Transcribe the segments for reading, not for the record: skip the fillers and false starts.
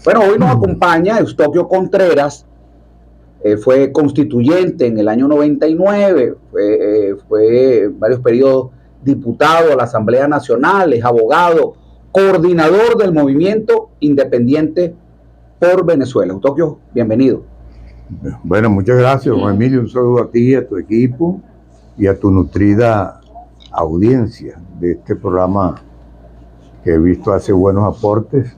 Bueno, hoy nos acompaña Eustoquio Contreras. Fue constituyente en el año 99, fue varios periodos diputado a la Asamblea Nacional, es abogado, coordinador del Movimiento Independiente por Venezuela. Eustoquio, bienvenido. Bueno, muchas gracias, Juan Emilio. Un saludo a ti, a tu equipo y a tu nutrida audiencia de este programa que he visto hace buenos aportes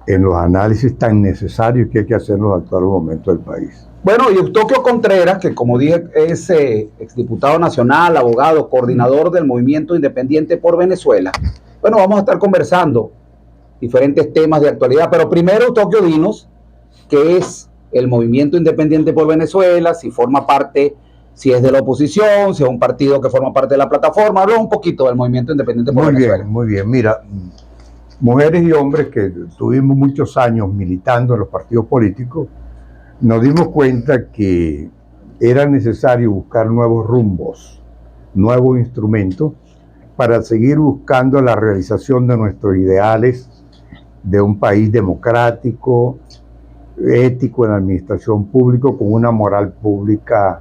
en los análisis tan necesarios que hay que hacer en los actuales momentos del país. Bueno, y Eustoquio Contreras, que como dije es exdiputado nacional, abogado, coordinador del Movimiento Independiente por Venezuela. Bueno, vamos a estar conversando diferentes temas de actualidad, pero primero, Eustoquio, dinos qué es el Movimiento Independiente por Venezuela, si forma parte, si es de la oposición, si es un partido que forma parte de la plataforma. Habla un poquito del Movimiento Independiente por Venezuela. Muy bien. Mira, mujeres y hombres que tuvimos muchos años militando en los partidos políticos, nos dimos cuenta que era necesario buscar nuevos rumbos, nuevos instrumentos para seguir buscando la realización de nuestros ideales de un país democrático, ético en la administración pública, con una moral pública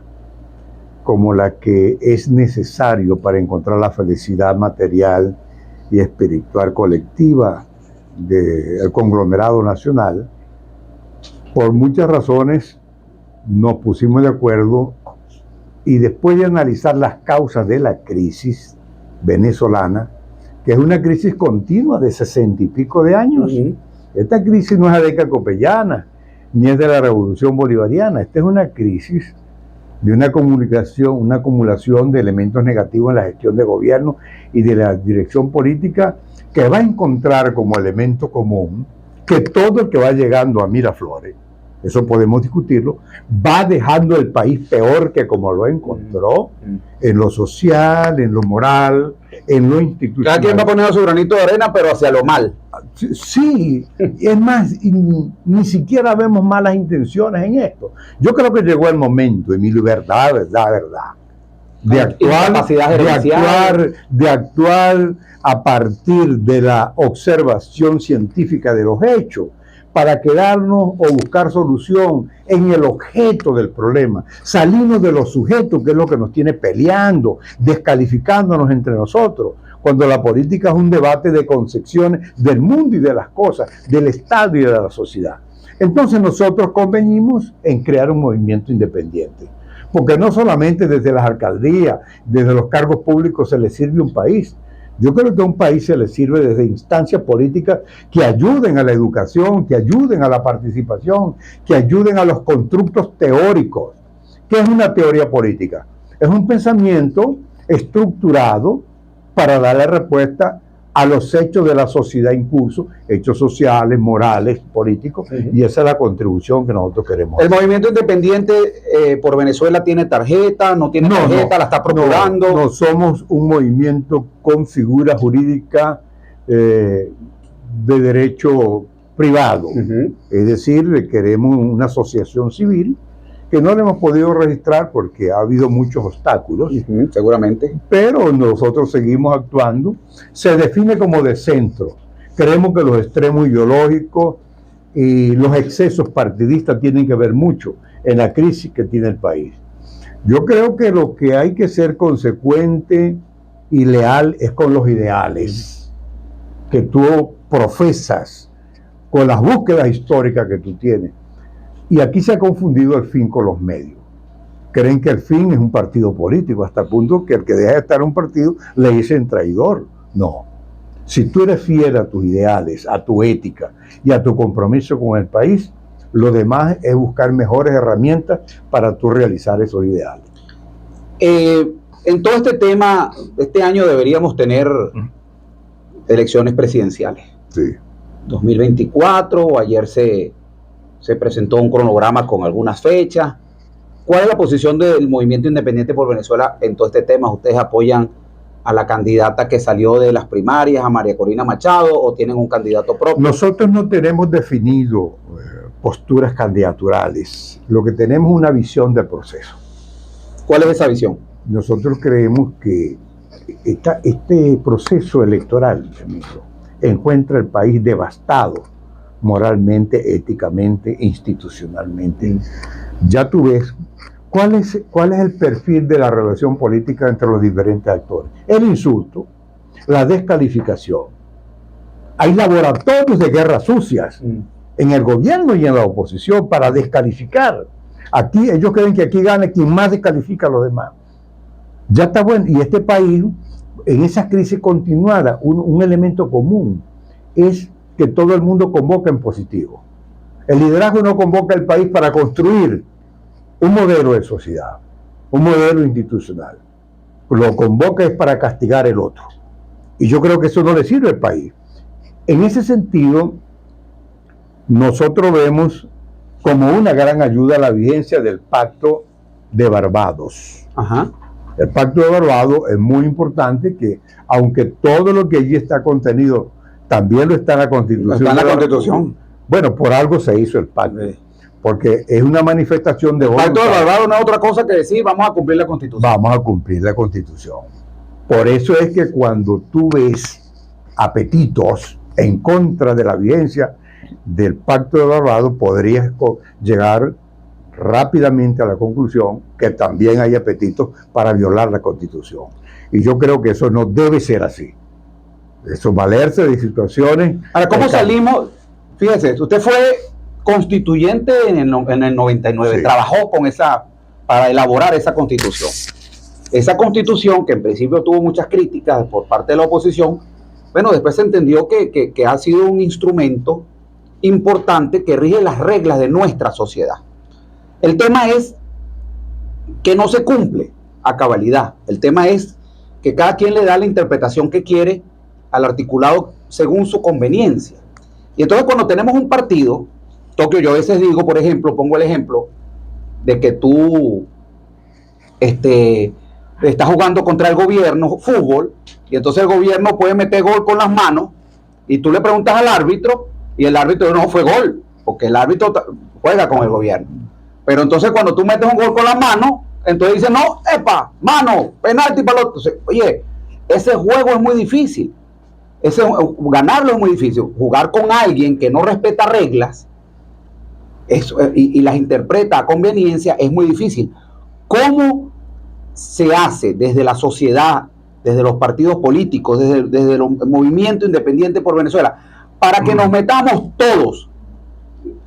como la que es necesario para encontrar la felicidad material y espiritual colectiva del conglomerado nacional. Por muchas razones nos pusimos de acuerdo y después de analizar las causas de la crisis venezolana, que es una crisis continua de 60 y pico de años. Esta crisis no es adeca copellana, ni es de la revolución bolivariana. Esta es una crisis de una acumulación de elementos negativos en la gestión de gobierno y de la dirección política, que va a encontrar como elemento común que todo el que va llegando a Miraflores, eso podemos discutirlo, va dejando el país peor que como lo encontró, en lo social, en lo moral, en lo institucional. Cada quien va poniendo su granito de arena, pero hacia lo mal. Sí, es más, ni siquiera vemos malas intenciones en esto. Yo creo que llegó el momento, Emilio, verdad, de actuar a partir de la observación científica de los hechos, para quedarnos o buscar solución en el objeto del problema, salirnos de los sujetos, que es lo que nos tiene peleando, descalificándonos entre nosotros, cuando la política es un debate de concepciones del mundo y de las cosas, del Estado y de la sociedad. Entonces nosotros convenimos en crear un movimiento independiente, porque no solamente desde las alcaldías, desde los cargos públicos se le sirve un país. Yo creo que a un país se le sirve desde instancias políticas que ayuden a la educación, que ayuden a la participación, que ayuden a los constructos teóricos. ¿Qué es una teoría política? Es un pensamiento estructurado para darle respuesta a los hechos de la sociedad en curso, hechos sociales, morales, políticos, y esa es la contribución que nosotros queremos. ¿El Movimiento Independiente por Venezuela tiene tarjeta, no tiene tarjeta, la está procurando? No, somos un movimiento con figura jurídica de derecho privado, es decir, queremos una asociación civil que no le hemos podido registrar porque ha habido muchos obstáculos. Seguramente. Pero nosotros seguimos actuando. Se define como de centro. Creemos que los extremos ideológicos y los excesos partidistas tienen que ver mucho en la crisis que tiene el país. Yo creo que lo que hay que ser consecuente y leal es con los ideales que tú profesas, con las búsquedas históricas que tú tienes. Y aquí se ha confundido el fin con los medios. Creen que el fin es un partido político, hasta el punto que el que deja de estar en un partido le dicen traidor. No. Si tú eres fiel a tus ideales, a tu ética y a tu compromiso con el país, lo demás es buscar mejores herramientas para tú realizar esos ideales. En todo este tema, este año deberíamos tener elecciones presidenciales. Sí. 2024, ayer se presentó un cronograma con algunas fechas. ¿Cuál es la posición del Movimiento Independiente por Venezuela en todo este tema? ¿Ustedes apoyan a la candidata que salió de las primarias, a María Corina Machado, o tienen un candidato propio? Nosotros no tenemos definido posturas candidaturales. Lo que tenemos es una visión del proceso. ¿Cuál es esa visión? Nosotros creemos que este proceso electoral, amigo, encuentra el país devastado moralmente, éticamente, institucionalmente. Ya tú ves cuál es el perfil de la relación política entre los diferentes actores. El insulto, la descalificación. Hay laboratorios de guerras sucias en el gobierno y en la oposición para descalificar. Aquí ellos creen que aquí gana quien más descalifica a los demás. Ya está bueno. Y este país, en esas crisis continuadas, un elemento común es que todo el mundo convoca en positivo. El liderazgo no convoca al país para construir un modelo de sociedad, un modelo institucional. Lo convoca es para castigar el otro. Y yo creo que eso no le sirve al país. En ese sentido, nosotros vemos como una gran ayuda la vigencia del Pacto de Barbados. Ajá. El Pacto de Barbados es muy importante, que aunque todo lo que allí está contenido también lo está en la Constitución. Está en la Constitución. Bueno, por algo se hizo el pacto, porque es una manifestación de voluntad. El Pacto de Barbados no es otra cosa que decir vamos a cumplir la Constitución. Vamos a cumplir la Constitución. Por eso es que cuando tú ves apetitos en contra de la vigencia del Pacto de Barbados, podrías llegar rápidamente a la conclusión que también hay apetitos para violar la Constitución. Y yo creo que eso no debe ser así. Eso, valerse de situaciones. Ahora, ¿cómo salimos? Fíjese, usted fue constituyente en el 99, Sí. trabajó con para elaborar esa constitución. Esa constitución, que en principio tuvo muchas críticas por parte de la oposición, bueno, después se entendió que ha sido un instrumento importante que rige las reglas de nuestra sociedad. El tema es que no se cumple a cabalidad. El tema es que cada quien le da la interpretación que quiere al articulado según su conveniencia. Y entonces cuando tenemos un partido, Tokio, yo a veces digo, por ejemplo, pongo el ejemplo de que tú estás jugando contra el gobierno fútbol, y entonces el gobierno puede meter gol con las manos, y tú le preguntas al árbitro, y el árbitro no fue gol, porque el árbitro juega con el gobierno. Pero entonces cuando tú metes un gol con las manos, entonces dice, no, epa, mano, penalti para el otro. Entonces, oye, ese juego es muy difícil. Ganarlo es muy difícil. Jugar con alguien que no respeta reglas y las interpreta a conveniencia es muy difícil. ¿Cómo se hace desde la sociedad, desde los partidos políticos, desde el movimiento independiente por Venezuela, para que nos metamos todos,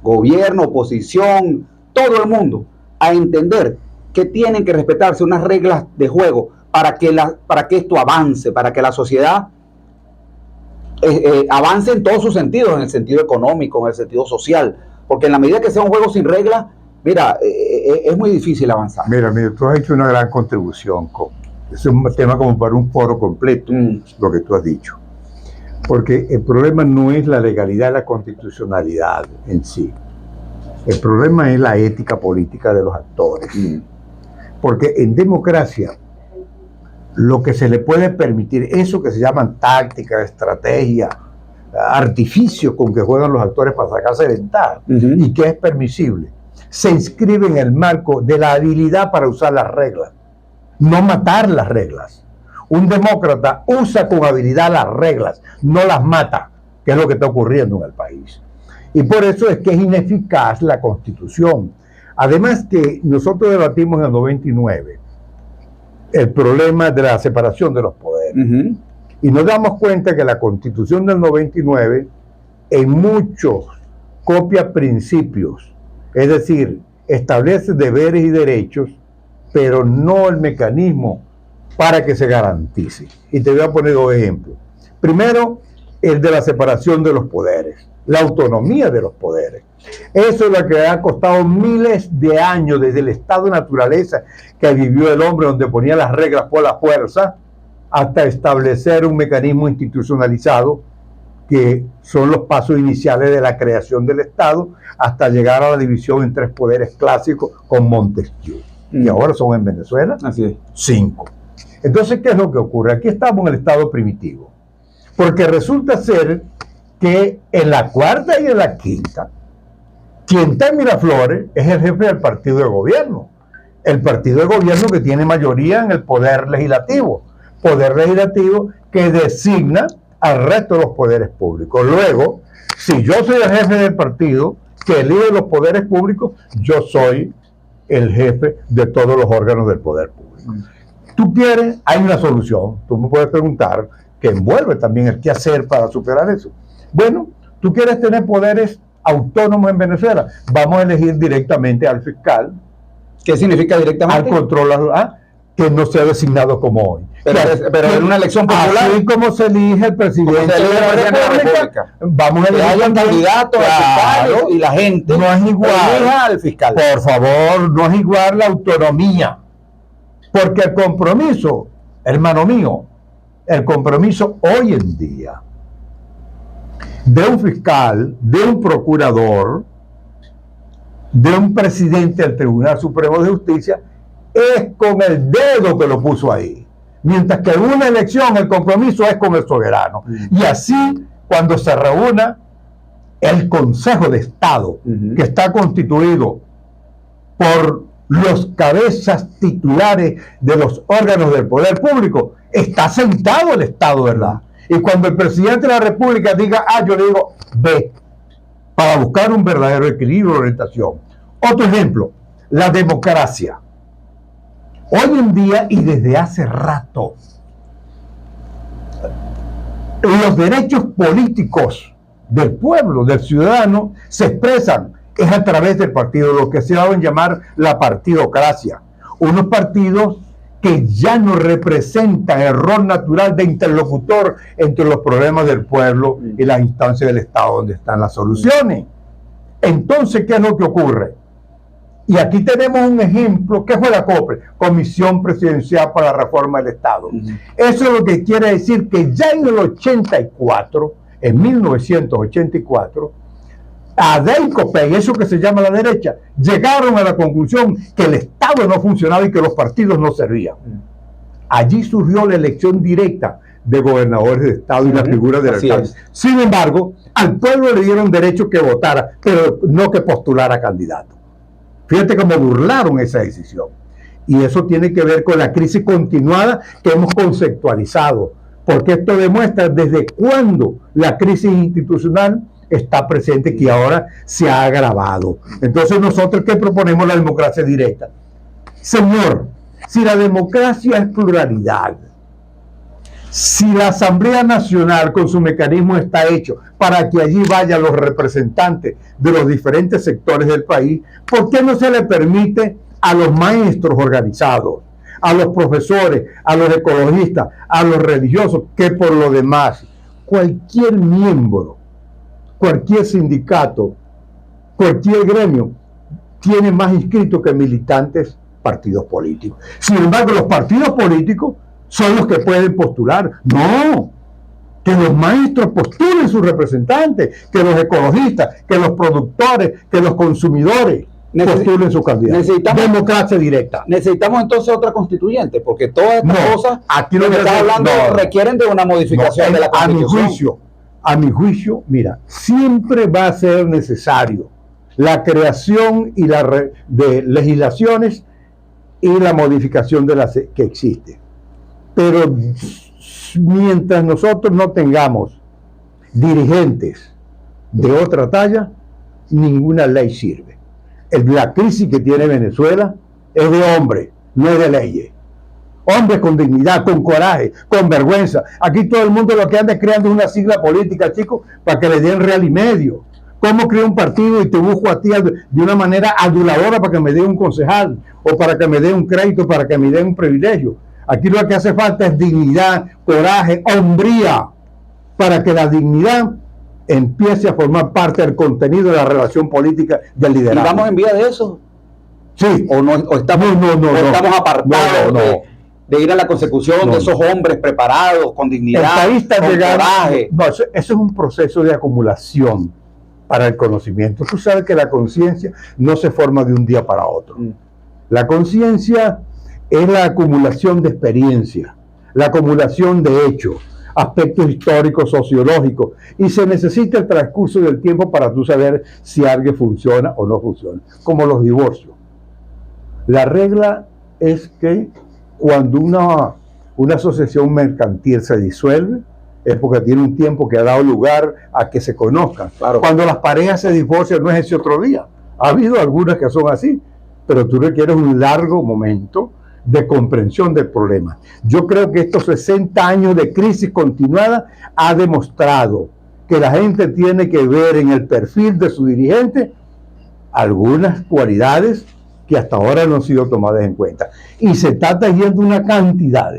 gobierno, oposición, todo el mundo, a entender que tienen que respetarse unas reglas de juego para que esto avance, para que la sociedad avance en todos sus sentidos, en el sentido económico, en el sentido social, porque en la medida que sea un juego sin reglas, mira, es muy difícil avanzar. Mira, tú has hecho una gran contribución. Es un tema como para un foro completo, lo que tú has dicho. Porque el problema no es la legalidad y la constitucionalidad en sí. El problema es la ética política de los actores. Porque en democracia, lo que se le puede permitir, eso que se llaman táctica, estrategia, artificios con que juegan los actores para sacarse ventaja, y que es permisible, se inscribe en el marco de la habilidad para usar las reglas, no matar las reglas. Un demócrata usa con habilidad las reglas, no las mata, que es lo que está ocurriendo en el país. Y por eso es que es ineficaz la Constitución. Además que nosotros debatimos en el 99 el problema de la separación de los poderes. Y nos damos cuenta que la Constitución del 99 en muchos copia principios, es decir, establece deberes y derechos, pero no el mecanismo para que se garantice. Y te voy a poner dos ejemplos. Primero, el de la separación de los poderes, la autonomía de los poderes. Eso es lo que ha costado miles de años desde el estado de naturaleza que vivió el hombre, donde ponía las reglas por la fuerza, hasta establecer un mecanismo institucionalizado, que son los pasos iniciales de la creación del Estado, hasta llegar a la división en tres poderes clásicos con Montesquieu, que ahora son en Venezuela Así es. 5. Entonces, ¿qué es lo que ocurre? Aquí estamos en el estado primitivo, porque resulta ser que en la cuarta y en la quinta, quien está en Miraflores es el jefe del partido de gobierno. El partido de gobierno que tiene mayoría en el poder legislativo que designa al resto de los poderes públicos. Luego, si yo soy el jefe del partido que elige los poderes públicos, yo soy el jefe de todos los órganos del poder público. Tú quieres, hay una solución. Tú me puedes preguntar, que envuelve también el qué hacer para superar eso. Bueno, tú quieres tener poderes autónomos en Venezuela. Vamos a elegir directamente al fiscal. ¿Qué significa directamente? Al controlador, que no sea designado como hoy. Pero en una elección popular. Así como se elige el presidente de la República, vamos a elegir un candidato al fiscal y la gente no es igual al fiscal. Por favor, no es igual la autonomía. Porque el compromiso, hermano mío, el compromiso hoy en día de un fiscal, de un procurador, de un presidente del Tribunal Supremo de Justicia, es con el dedo que lo puso ahí. Mientras que en una elección el compromiso es con el soberano. Y así, cuando se reúna el Consejo de Estado, que está constituido por los cabezas titulares de los órganos del poder público, está sentado el Estado, ¿verdad? Y cuando el presidente de la República diga A, yo le digo B, para buscar un verdadero equilibrio de orientación. Otro ejemplo, la democracia. Hoy en día y desde hace rato, los derechos políticos del pueblo, del ciudadano, se expresan es a través del partido, lo que se va a llamar la partidocracia. Unos partidos que ya no representan el rol natural de interlocutor entre los problemas del pueblo y las instancias del Estado donde están las soluciones. Entonces, ¿qué es lo que ocurre? Y aquí tenemos un ejemplo. ¿Qué fue la COPRE? Comisión Presidencial para la Reforma del Estado. Eso es lo que quiere decir que ya en el 84, en 1984, Adey Copey, eso que se llama la derecha, llegaron a la conclusión que el Estado no funcionaba y que los partidos no servían. Allí surgió la elección directa de gobernadores de Estado y la figura del alcalde. Sin embargo, al pueblo le dieron derecho que votara, pero no que postulara candidato. Fíjate cómo burlaron esa decisión. Y eso tiene que ver con la crisis continuada que hemos conceptualizado, porque esto demuestra desde cuándo la crisis institucional está presente, que ahora se ha agravado. Entonces nosotros, ¿qué proponemos? La democracia directa. Señor, si la democracia es pluralidad, si la Asamblea Nacional con su mecanismo está hecho para que allí vayan los representantes de los diferentes sectores del país, ¿por qué no se le permite a los maestros organizados, a los profesores, a los ecologistas, a los religiosos, que por lo demás cualquier miembro, cualquier sindicato, cualquier gremio tiene más inscritos que militantes partidos políticos? Sin embargo, los partidos políticos son los que pueden postular. No, que los maestros postulen sus representantes, que los ecologistas, que los productores, que los consumidores postulen sus candidatos. Democracia directa. Necesitamos entonces otra constituyente, porque todas estas cosas aquí que estás hablando requieren de una modificación de la Constitución. A mi juicio, mira, siempre va a ser necesario la creación y de legislaciones y la modificación de las que existen. Pero mientras nosotros no tengamos dirigentes de otra talla, ninguna ley sirve. La crisis que tiene Venezuela es de hombres, no es de leyes. Hombres con dignidad, con coraje, con vergüenza. Aquí todo el mundo lo que anda es creando una sigla política, chicos, para que le den real y medio. ¿Cómo creo un partido y te busco a ti de una manera aduladora para que me dé un concejal, o para que me dé un crédito, para que me dé un privilegio? Aquí lo que hace falta es dignidad, coraje, hombría, para que la dignidad empiece a formar parte del contenido de la relación política del liderazgo. ¿Y vamos en vía de eso? Sí. ¿O estamos apartados de ir a la consecución de esos hombres preparados, con dignidad, con coraje? No, eso es un proceso de acumulación para el conocimiento. Tú sabes que la conciencia no se forma de un día para otro. La conciencia es la acumulación de experiencia, la acumulación de hechos, aspectos históricos, sociológicos, y se necesita el transcurso del tiempo para tú saber si algo funciona o no funciona, como los divorcios. La regla es que cuando una asociación mercantil se disuelve, es porque tiene un tiempo que ha dado lugar a que se conozcan. Claro. Cuando las parejas se divorcian no es ese otro día. Ha habido algunas que son así, pero tú requieres un largo momento de comprensión del problema. Yo creo que estos 60 años de crisis continuada ha demostrado que la gente tiene que ver en el perfil de su dirigente algunas cualidades que hasta ahora no han sido tomadas en cuenta. Y se está trayendo una cantidad.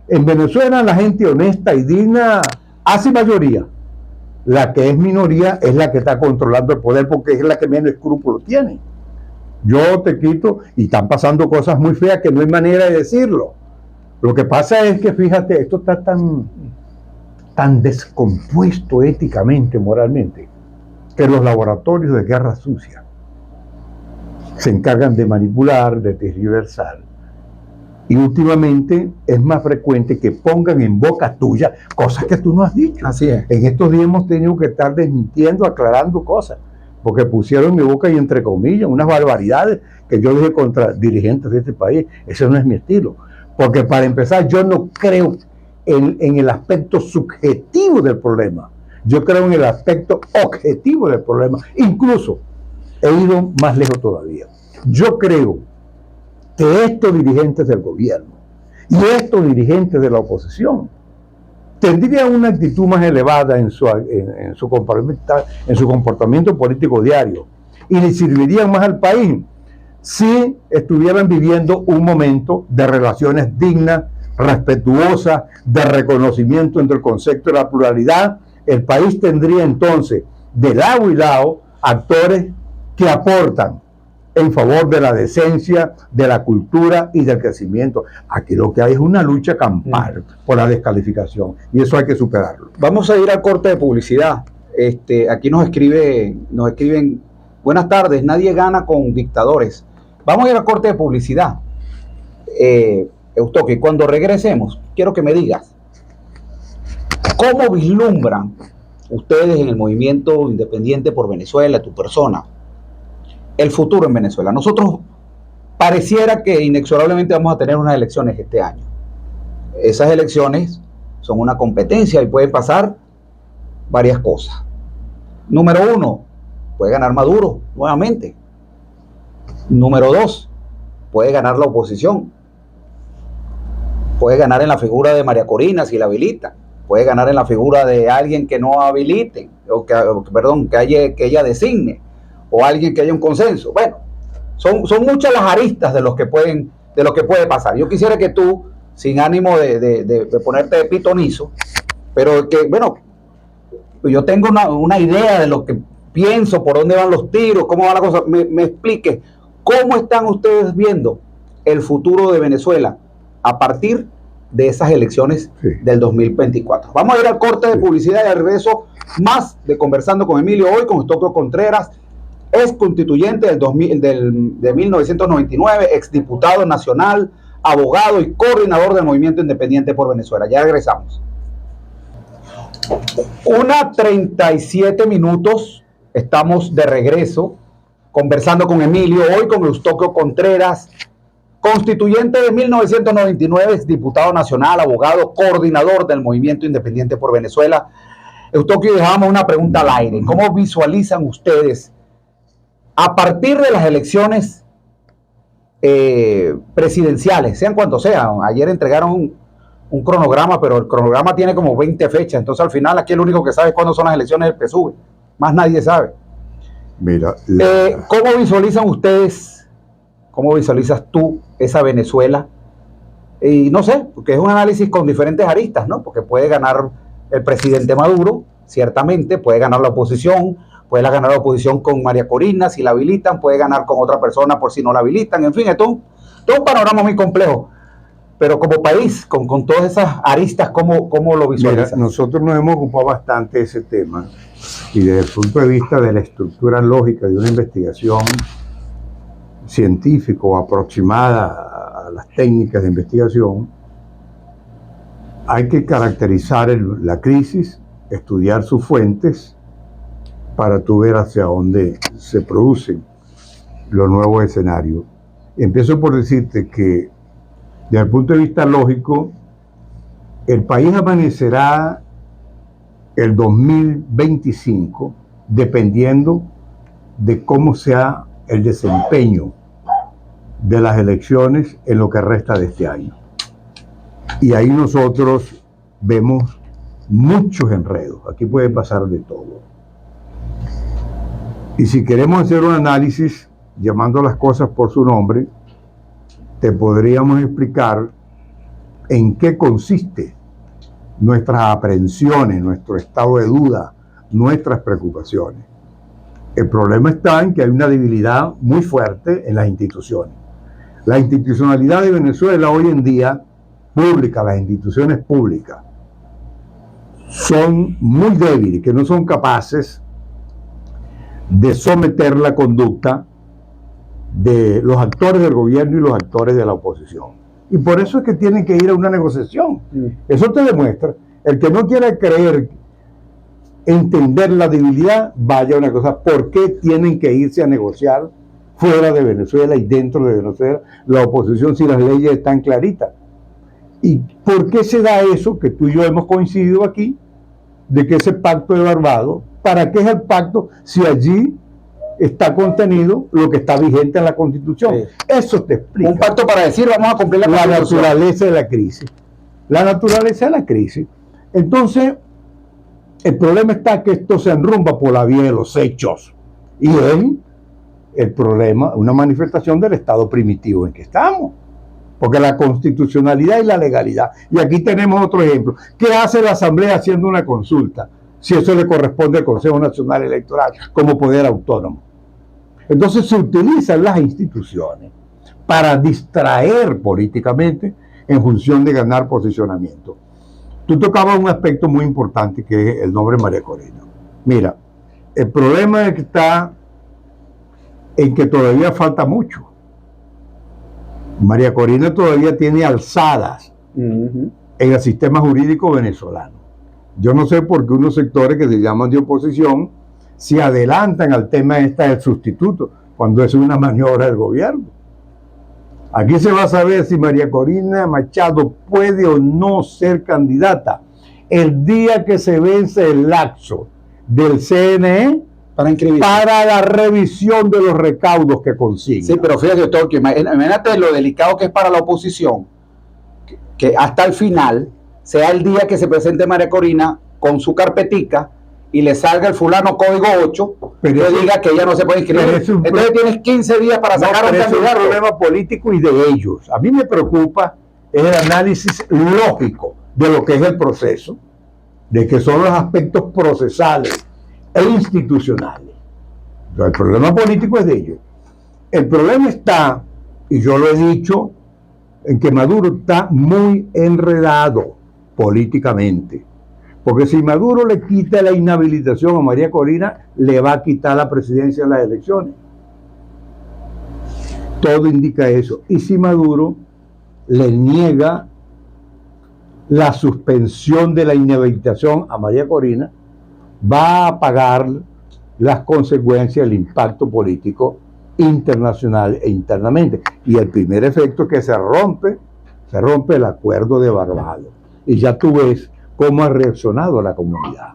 En Venezuela la gente honesta y digna hace mayoría. La que es minoría es la que está controlando el poder porque es la que menos escrúpulos tiene. Yo te quito y están pasando cosas muy feas que no hay manera de decirlo. Lo que pasa es que, fíjate, esto está tan descompuesto éticamente, moralmente, que los laboratorios de guerra sucia se encargan de manipular, de tergiversar. Y últimamente es más frecuente que pongan en boca tuya cosas que tú no has dicho. Así es. En estos días hemos tenido que estar desmintiendo, aclarando cosas, porque pusieron en mi boca y entre comillas unas barbaridades que yo dije contra dirigentes de este país. Ese no es mi estilo. Porque para empezar, yo no creo en el aspecto subjetivo del problema. Yo creo en el aspecto objetivo del problema. Incluso he ido más lejos todavía. Yo creo que estos dirigentes del gobierno y estos dirigentes de la oposición tendrían una actitud más elevada en su comportamiento político diario y le servirían más al país si estuvieran viviendo un momento de relaciones dignas, respetuosas, de reconocimiento entre el concepto de la pluralidad. El país tendría entonces de lado y lado actores que aportan en favor de la decencia, de la cultura y del crecimiento. Aquí lo que hay es una lucha campal por la descalificación y eso hay que superarlo. Vamos a ir al corte de publicidad. Aquí nos escriben, buenas tardes, nadie gana con dictadores. Vamos a ir al corte de publicidad. Eustoquio, cuando regresemos, quiero que me digas, ¿cómo vislumbran ustedes en el movimiento independiente por Venezuela, tu persona, el futuro en Venezuela? Nosotros pareciera que inexorablemente vamos a tener unas elecciones este año. Esas elecciones son una competencia y pueden pasar varias cosas. Número 1, puede ganar Maduro nuevamente. Número 2, puede ganar la oposición. Puede ganar en la figura de María Corina si la habilitan. Puede ganar en la figura de alguien que no habiliten, que ella designe, o alguien que haya un consenso. Bueno, son muchas las aristas de lo que puede pasar. Yo quisiera que tú, sin ánimo de ponerte de pitonizo, pero que, bueno, yo tengo una idea de lo que pienso, por dónde van los tiros, cómo va la cosa, me explique cómo están ustedes viendo el futuro de Venezuela a partir de esas elecciones del 2024. Vamos a ir al corte de publicidad y al regreso más de Conversando con Emilio, hoy con Eustoquio Contreras, ex constituyente de 1999, exdiputado nacional, abogado y coordinador del Movimiento Independiente por Venezuela. Ya regresamos. 1:37 minutos, estamos de regreso conversando con Emilio, hoy con Eustoquio Contreras, constituyente de 1999, exdiputado nacional, abogado, coordinador del Movimiento Independiente por Venezuela. Eustoquio, dejamos una pregunta al aire. ¿Cómo visualizan ustedes a partir de las elecciones presidenciales, sean cuantos sean? Ayer entregaron un cronograma, pero el cronograma tiene como 20 fechas, entonces al final aquí el único que sabe cuándo son las elecciones del PSUV, más nadie sabe. Mira, ¿cómo visualizan ustedes, cómo visualizas tú esa Venezuela? Y no sé, porque es un análisis con diferentes aristas, ¿no? Porque puede ganar el presidente Maduro, ciertamente, puede ganar la oposición, puede ganar la oposición con María Corina si la habilitan, puede ganar con otra persona por si no la habilitan, en fin, es todo un panorama muy complejo. Pero como país, con todas esas aristas, ¿cómo lo visualizas? Mira, nosotros nos hemos ocupado bastante de ese tema y desde el punto de vista de la estructura lógica de una investigación científica o aproximada a las técnicas de investigación, hay que caracterizar la crisis, estudiar sus fuentes para tú ver hacia dónde se producen los nuevos escenarios. Empiezo por decirte que desde el punto de vista lógico, el país amanecerá el 2025, dependiendo de cómo sea el desempeño de las elecciones en lo que resta de este año. Y ahí nosotros vemos muchos enredos. Aquí puede pasar de todo. Y si queremos hacer un análisis, llamando las cosas por su nombre, te podríamos explicar en qué consiste nuestras aprehensiones, nuestro estado de duda, nuestras preocupaciones. El problema está en que hay una debilidad muy fuerte en las instituciones. La institucionalidad de Venezuela hoy en día, pública, las instituciones públicas, son muy débiles, que no son capaces de someter la conducta de los actores del gobierno y los actores de la oposición. Y por eso es que tienen que ir a una negociación. Eso te demuestra. El que no quiera creer, entender la debilidad, vaya a una cosa. ¿Por qué tienen que irse a negociar fuera de Venezuela y dentro de Venezuela la oposición si las leyes están claritas? ¿Y por qué se da eso que tú y yo hemos coincidido aquí, de que ese pacto de Barbados? ¿Para qué es el pacto si allí está contenido lo que está vigente en la Constitución? Sí. Eso te explica. Un pacto para decir vamos a cumplir la naturaleza de la crisis. La naturaleza de la crisis. Entonces, el problema está que esto se enrumba por la vía de los hechos. Y es el problema, una manifestación del estado primitivo en que estamos. Porque la constitucionalidad y la legalidad. Y aquí tenemos otro ejemplo. ¿Qué hace la Asamblea haciendo una consulta? Si eso le corresponde al Consejo Nacional Electoral como poder autónomo. Entonces se utilizan las instituciones para distraer políticamente en función de ganar posicionamiento. Tú tocabas un aspecto muy importante que es el nombre María Corina. Mira, el problema está en que todavía falta mucho. María Corina todavía tiene alzadas en el sistema jurídico venezolano. Yo no sé por qué unos sectores que se llaman de oposición se adelantan al tema del sustituto, cuando es una maniobra del gobierno. Aquí se va a saber si María Corina Machado puede o no ser candidata el día que se vence el lapso del CNE para la revisión de los recaudos que consigue. Sí, pero fíjate, doctor, que imagínate lo delicado que es para la oposición, que hasta el final sea el día que se presente María Corina con su carpetica y le salga el fulano código 8, pero que diga que ella no se puede inscribir. Entonces tienes 15 días para sacar un candidato. Es un problema político y de ellos. A mí me preocupa el análisis lógico de lo que es el proceso, de que son los aspectos procesales e institucionales. Entonces, el problema político es de ellos. El problema está, y yo lo he dicho, en que Maduro está muy enredado políticamente. Porque si Maduro le quita la inhabilitación a María Corina, le va a quitar la presidencia en las elecciones. Todo indica eso. Y si Maduro le niega la suspensión de la inhabilitación a María Corina, va a pagar las consecuencias del impacto político internacional e internamente. Y el primer efecto es que se rompe el acuerdo de Barbados. Y ya tú ves cómo ha reaccionado la comunidad.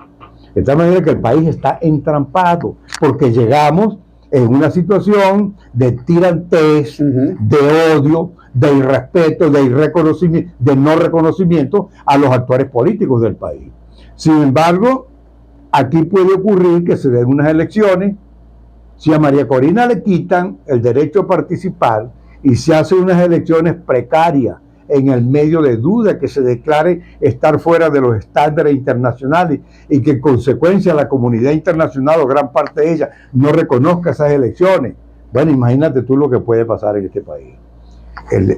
De tal manera que el país está entrampado, porque llegamos en una situación de tirantez, de odio, de irrespeto, de irreconocimiento, de no reconocimiento a los actores políticos del país. Sin embargo, aquí puede ocurrir que se den unas elecciones. Si a María Corina le quitan el derecho a participar y se hacen unas elecciones precarias en el medio de duda, que se declare estar fuera de los estándares internacionales y que en consecuencia la comunidad internacional o gran parte de ella no reconozca esas elecciones. Bueno, imagínate tú lo que puede pasar en este país.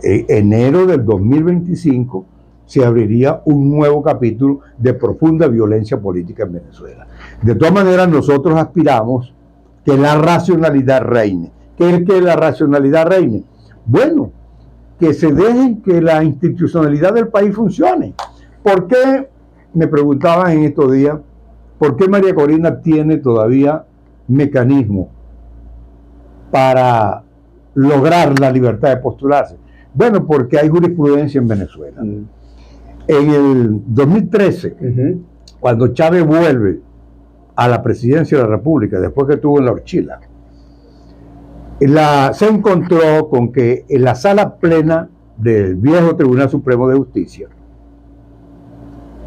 Enero del 2025 se abriría un nuevo capítulo de profunda violencia política en Venezuela. De todas maneras, nosotros aspiramos que la racionalidad reine. ¿Qué es que la racionalidad reine? Bueno, que se dejen que la institucionalidad del país funcione. ¿Por qué, me preguntaban en estos días, por qué María Corina tiene todavía mecanismos para lograr la libertad de postularse? Bueno, porque hay jurisprudencia en Venezuela. En el 2013, cuando Chávez vuelve a la presidencia de la República, después que estuvo en la Horchila, se encontró con que en la sala plena del viejo Tribunal Supremo de Justicia,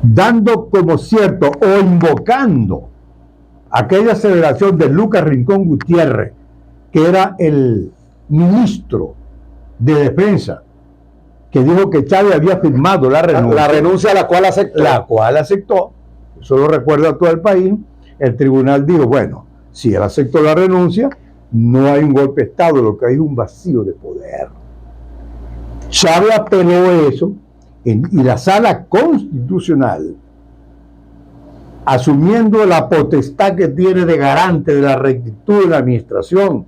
dando como cierto o invocando aquella celebración de Lucas Rincón Gutiérrez, que era el ministro de Defensa, que dijo que Chávez había firmado la renuncia a la cual aceptó. Eso lo recuerda todo el país. El tribunal dijo, bueno, si él aceptó la renuncia, no hay un golpe de Estado, lo que hay es un vacío de poder. Chávez apeló eso y la sala constitucional, asumiendo la potestad que tiene de garante de la rectitud de la administración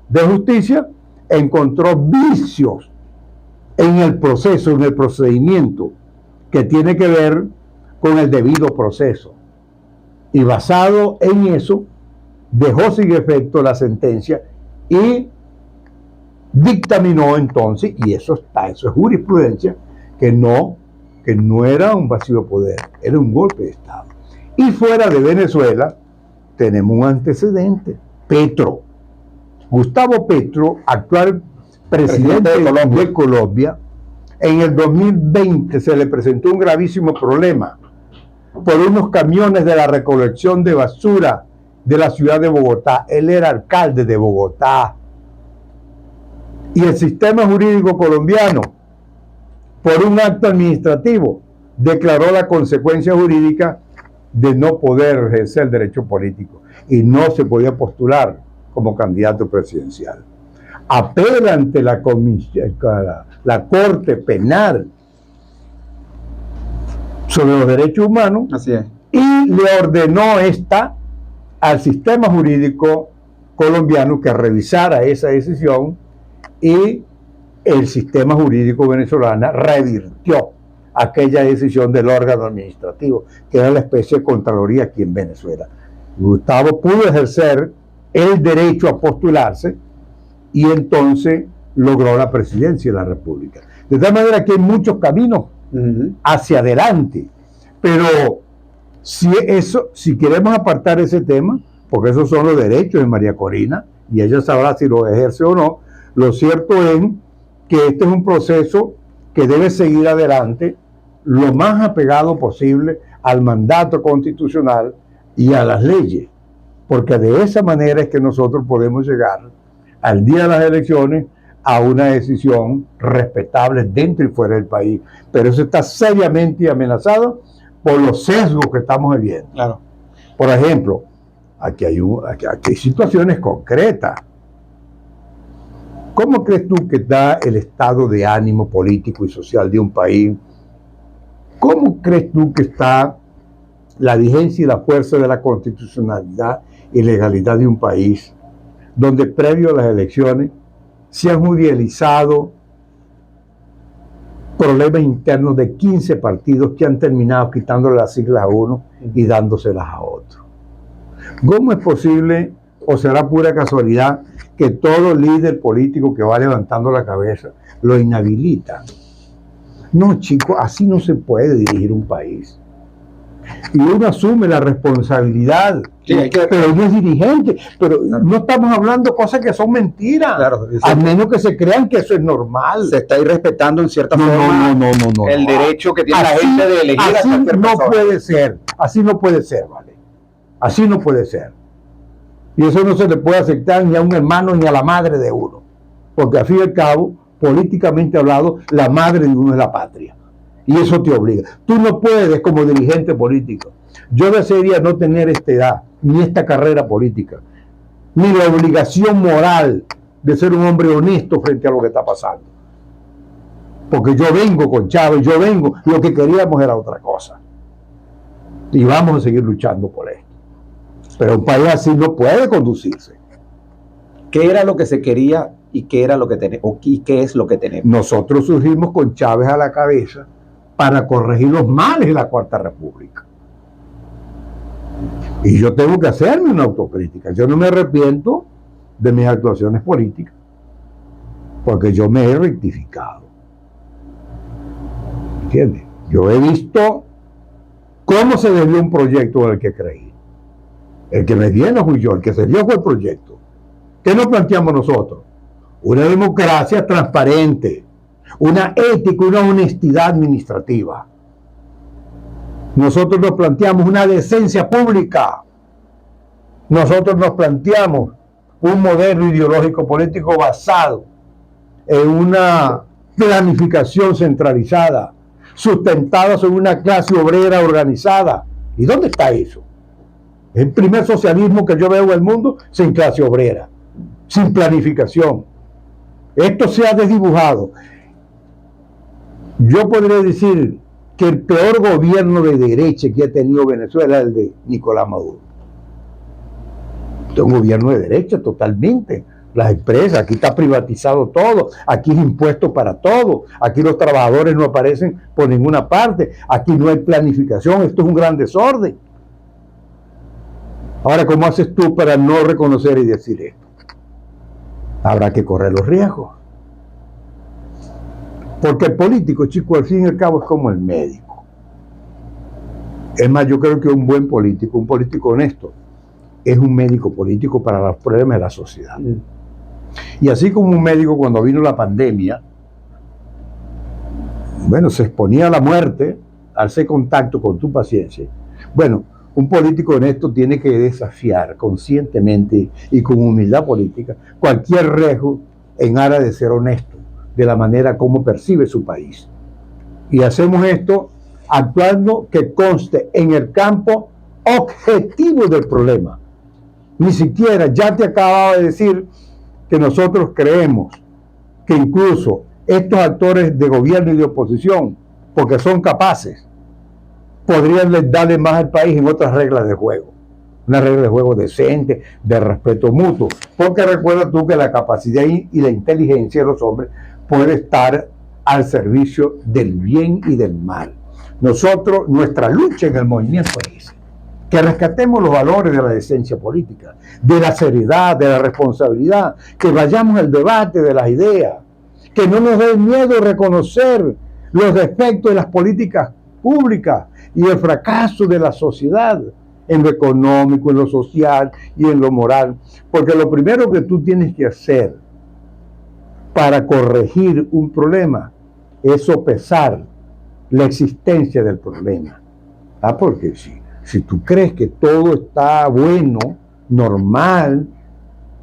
de justicia, encontró vicios en el proceso, en el procedimiento que tiene que ver con el debido proceso. Y basado en eso, dejó sin efecto la sentencia y dictaminó entonces, y eso es jurisprudencia, que no era un vacío de poder, era un golpe de Estado. Y fuera de Venezuela tenemos un antecedente, Petro. Gustavo Petro, actual presidente de Colombia, en el 2020 se le presentó un gravísimo problema por unos camiones de la recolección de basura de la ciudad de Bogotá. Él era alcalde de Bogotá. Y el sistema jurídico colombiano, por un acto administrativo, declaró la consecuencia jurídica de no poder ejercer el derecho político y no se podía postular como candidato presidencial. Apela ante la Corte Penal sobre los derechos humanos. Así es. Y le ordenó al sistema jurídico colombiano que revisara esa decisión, y el sistema jurídico venezolano revirtió aquella decisión del órgano administrativo, que era la especie de Contraloría aquí en Venezuela. Gustavo pudo ejercer el derecho a postularse y entonces logró la presidencia de la República. De tal manera que hay muchos caminos hacia adelante, pero si queremos apartar ese tema, porque esos son los derechos de María Corina y ella sabrá si los ejerce o no, lo cierto es que este es un proceso que debe seguir adelante lo más apegado posible al mandato constitucional y a las leyes, porque de esa manera es que nosotros podemos llegar al día de las elecciones a una decisión respetable dentro y fuera del país. Pero eso está seriamente amenazado por los sesgos que estamos viviendo. Claro. Por ejemplo, aquí hay situaciones concretas. ¿Cómo crees tú que está el estado de ánimo político y social de un país? ¿Cómo crees tú que está la vigencia y la fuerza de la constitucionalidad y legalidad de un país donde previo a las elecciones se han judicializado problemas internos de 15 partidos que han terminado quitándole las siglas a uno y dándoselas a otro? ¿Cómo es posible, o será pura casualidad, que todo líder político que va levantando la cabeza lo inhabilita? No, chicos, así no se puede dirigir un país. Y uno asume la responsabilidad, sí, pero uno es dirigente. Pero no estamos hablando cosas que son mentiras, claro, a menos que se crean que eso es normal. Se está irrespetando en cierta forma el derecho que tiene la gente de elegir a cualquier persona. No puede ser, así no puede ser, ¿vale? Así no puede ser. Y eso no se le puede aceptar ni a un hermano ni a la madre de uno, porque al fin y al cabo, políticamente hablado, la madre de uno es la patria. Y eso te obliga. Tú no puedes, como dirigente político. Yo desearía no tener esta edad, ni esta carrera política, ni la obligación moral de ser un hombre honesto frente a lo que está pasando. Porque yo vengo con Chávez, lo que queríamos era otra cosa. Y vamos a seguir luchando por esto. Pero un país así no puede conducirse. ¿Qué era lo que se quería y qué era lo que tenemos, y qué es lo que tenemos? Nosotros surgimos con Chávez a la cabeza para corregir los males de la Cuarta República. Y yo tengo que hacerme una autocrítica. Yo no me arrepiento de mis actuaciones políticas, porque yo me he rectificado. ¿Entiendes? Yo he visto ¿Cómo se desvió un proyecto en el que creí? El que me dio no fui yo, el que se dio fue el proyecto. ¿Qué nos planteamos nosotros? Una democracia transparente, una ética, una honestidad administrativa. Nosotros nos planteamos una decencia pública. Nosotros nos planteamos un modelo ideológico político basado en una planificación centralizada, sustentada sobre una clase obrera organizada. ¿Y dónde está eso? El primer socialismo que yo veo en el mundo sin clase obrera, sin planificación. Esto se ha desdibujado. Yo podría decir que el peor gobierno de derecha que ha tenido Venezuela es el de Nicolás Maduro. Es un gobierno de derecha totalmente. Las empresas, aquí está privatizado todo, aquí es impuesto para todo, aquí los trabajadores no aparecen por ninguna parte, aquí no hay planificación, esto es un gran desorden. Ahora, ¿cómo haces tú para no reconocer y decir esto? Habrá que correr los riesgos. Porque el político, chico, al fin y al cabo es como el médico. Es más, yo creo que un buen político, un político honesto, es un médico político para los problemas de la sociedad. Y así como un médico cuando vino la pandemia, bueno, se exponía a la muerte al hacer contacto con tu paciencia. Bueno, un político honesto tiene que desafiar conscientemente y con humildad política cualquier riesgo en aras de ser honesto de la manera como percibe su país. Y hacemos esto actuando que conste en el campo objetivo del problema. Ni siquiera, ya te acababa de decir que nosotros creemos que incluso estos actores de gobierno y de oposición, porque son capaces, podrían darle más al país en otras reglas de juego. Una regla de juego decente, de respeto mutuo. Porque recuerda tú que la capacidad y la inteligencia de los hombres puede estar al servicio del bien y del mal. Nosotros, nuestra lucha en el movimiento es que rescatemos los valores de la decencia política, de la seriedad, de la responsabilidad, que vayamos al debate de las ideas, que no nos dé miedo reconocer los defectos de las políticas públicas y el fracaso de la sociedad en lo económico, en lo social y en lo moral. Porque lo primero que tú tienes que hacer para corregir un problema es sopesar la existencia del problema. Porque si tú crees que todo está bueno, normal,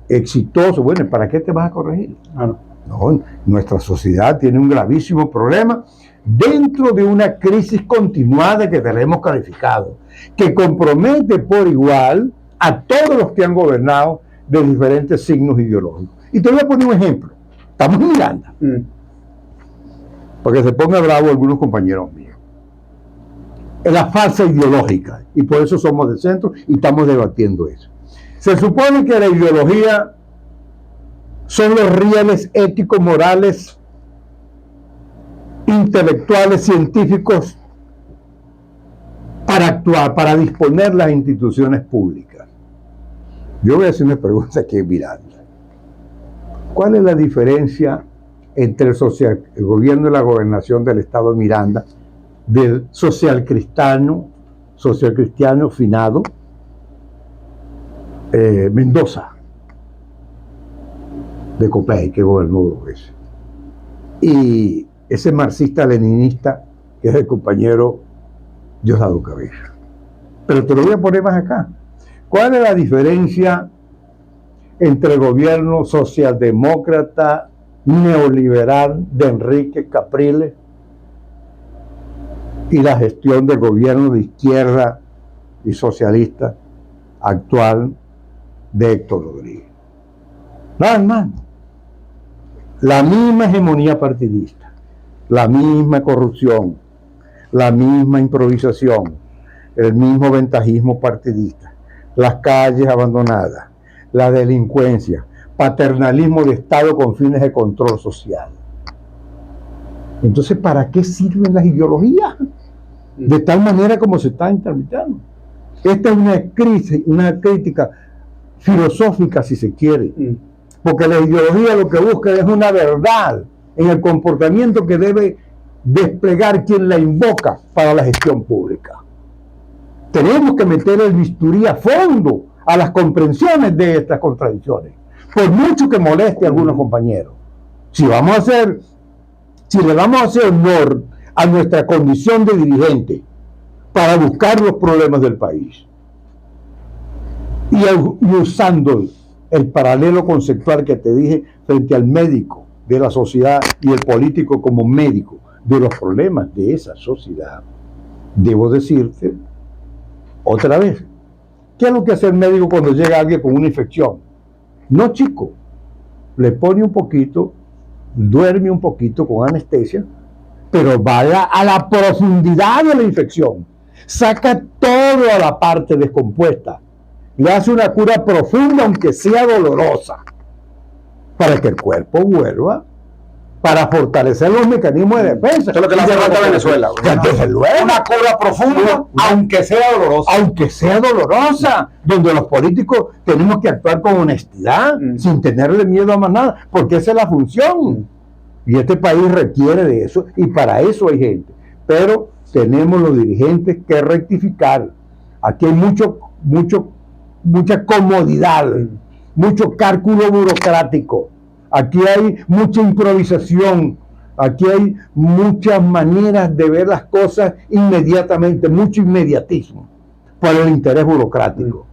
exitoso, bueno, ¿para qué te vas a corregir? No, nuestra sociedad tiene un gravísimo problema dentro de una crisis continuada que tenemos calificado, que compromete por igual a todos los que han gobernado de diferentes signos ideológicos. Y te voy a poner un ejemplo. Estamos en Miranda, porque se pongan bravos algunos compañeros míos. Es la falsa ideológica, y por eso somos de centro y estamos debatiendo eso. Se supone que la ideología son los rieles éticos, morales, intelectuales, científicos para actuar, para disponer las instituciones públicas. Yo voy a hacer una pregunta aquí en Miranda. ¿Cuál es la diferencia entre el gobierno y la gobernación del estado de Miranda del socialcristiano finado Mendoza de Copey, que gobernó 2 veces, y ese marxista-leninista que es el compañero Diosdado Cabello? Pero te lo voy a poner más acá. ¿Cuál es la diferencia entre el gobierno socialdemócrata neoliberal de Enrique Capriles y la gestión del gobierno de izquierda y socialista actual de Héctor Rodríguez? Nada más. La misma hegemonía partidista, la misma corrupción, la misma improvisación, el mismo ventajismo partidista, las calles abandonadas, la delincuencia, paternalismo de Estado con fines de control social. Entonces, ¿para qué sirven las ideologías? De tal manera como se está interpretando. Esta es una crítica filosófica, si se quiere. Porque la ideología lo que busca es una verdad en el comportamiento que debe desplegar quien la invoca para la gestión pública. tenemos que meter el bisturí a fondo a las comprensiones de estas contradicciones, por mucho que moleste a algunos compañeros. Si le vamos a hacer honor a nuestra condición de dirigente para buscar los problemas del país, y usando el paralelo conceptual que te dije frente al médico de la sociedad y el político como médico de los problemas de esa sociedad, debo decirte otra vez, ¿qué es lo que hace el médico cuando llega alguien con una infección? No, chico, le pone un poquito, duerme un poquito con anestesia, pero va a la profundidad de la infección, saca toda la parte descompuesta, le hace una cura profunda, aunque sea dolorosa, para que el cuerpo vuelva, para fortalecer los mecanismos de defensa. Eso es lo que le hace falta a Venezuela. Desde luego. Una cura profunda, aunque sea dolorosa. Aunque sea dolorosa, donde los políticos tenemos que actuar con honestidad, sin tenerle miedo a más nada, porque esa es la función. Y este país requiere de eso, y para eso hay gente. Pero tenemos los dirigentes que rectificar. Aquí hay mucha comodidad, mucho cálculo burocrático. Aquí hay mucha improvisación, aquí hay muchas maneras de ver las cosas inmediatamente, mucho inmediatismo por el interés burocrático.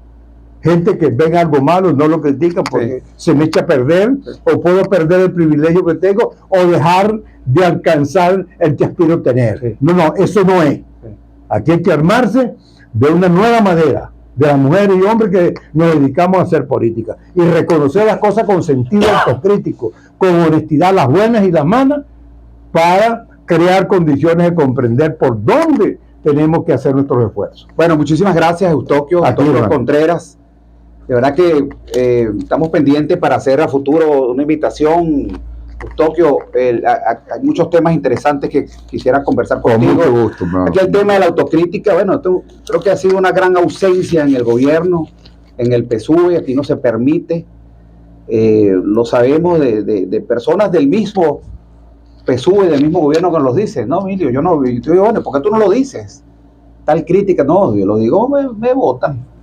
Gente que ven algo malo no lo critican porque se me echa a perder, o puedo perder el privilegio que tengo, o dejar de alcanzar el que aspiro a tener. No, eso no es. Aquí hay que armarse de una nueva manera, de las mujeres y hombres que nos dedicamos a hacer política, y reconocer las cosas con sentido autocrítico, con honestidad, las buenas y las malas, para crear condiciones de comprender por dónde tenemos que hacer nuestros esfuerzos. Bueno, muchísimas gracias, Eustoquio Contreras. De verdad que estamos pendientes para hacer a futuro una invitación. Eustoquio, hay muchos temas interesantes que quisiera conversar contigo. Con mucho gusto, aquí el tema de la autocrítica, bueno, creo que ha sido una gran ausencia en el gobierno, en el PSUV, aquí no se permite. Lo sabemos de personas del mismo PSUV, del mismo gobierno que nos lo dicen. No, Emilio, yo no, y tú digo, bueno, ¿por qué tú no lo dices? Tal crítica, no, yo lo digo, me votan.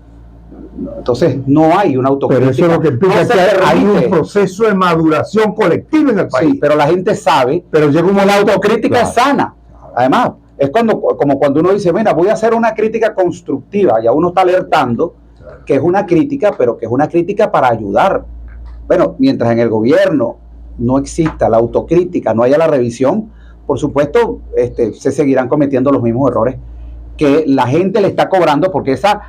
Entonces no hay una autocrítica. Pero eso es lo que implica que hay un proceso de maduración colectiva en el país. Sí, pero la gente sabe, pero llega como la autocrítica es sana. Además, es como cuando uno dice, mira, voy a hacer una crítica constructiva, ya uno está alertando que es una crítica, pero que es una crítica para ayudar. Bueno, mientras en el gobierno no exista la autocrítica, no haya la revisión, por supuesto, se seguirán cometiendo los mismos errores que la gente le está cobrando, porque esa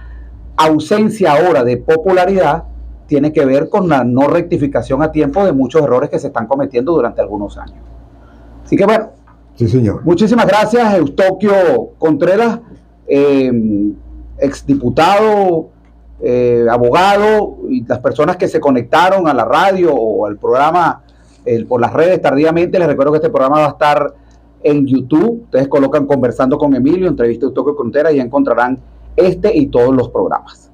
ausencia ahora de popularidad tiene que ver con la no rectificación a tiempo de muchos errores que se están cometiendo durante algunos años. Así que bueno, sí, señor. Muchísimas gracias, Eustoquio Contreras, exdiputado, abogado, y las personas que se conectaron a la radio o al programa por las redes tardíamente. Les recuerdo que este programa va a estar en YouTube. Ustedes colocan Conversando con Emilio, entrevista a Eustoquio Contreras, y encontrarán este y todos los programas.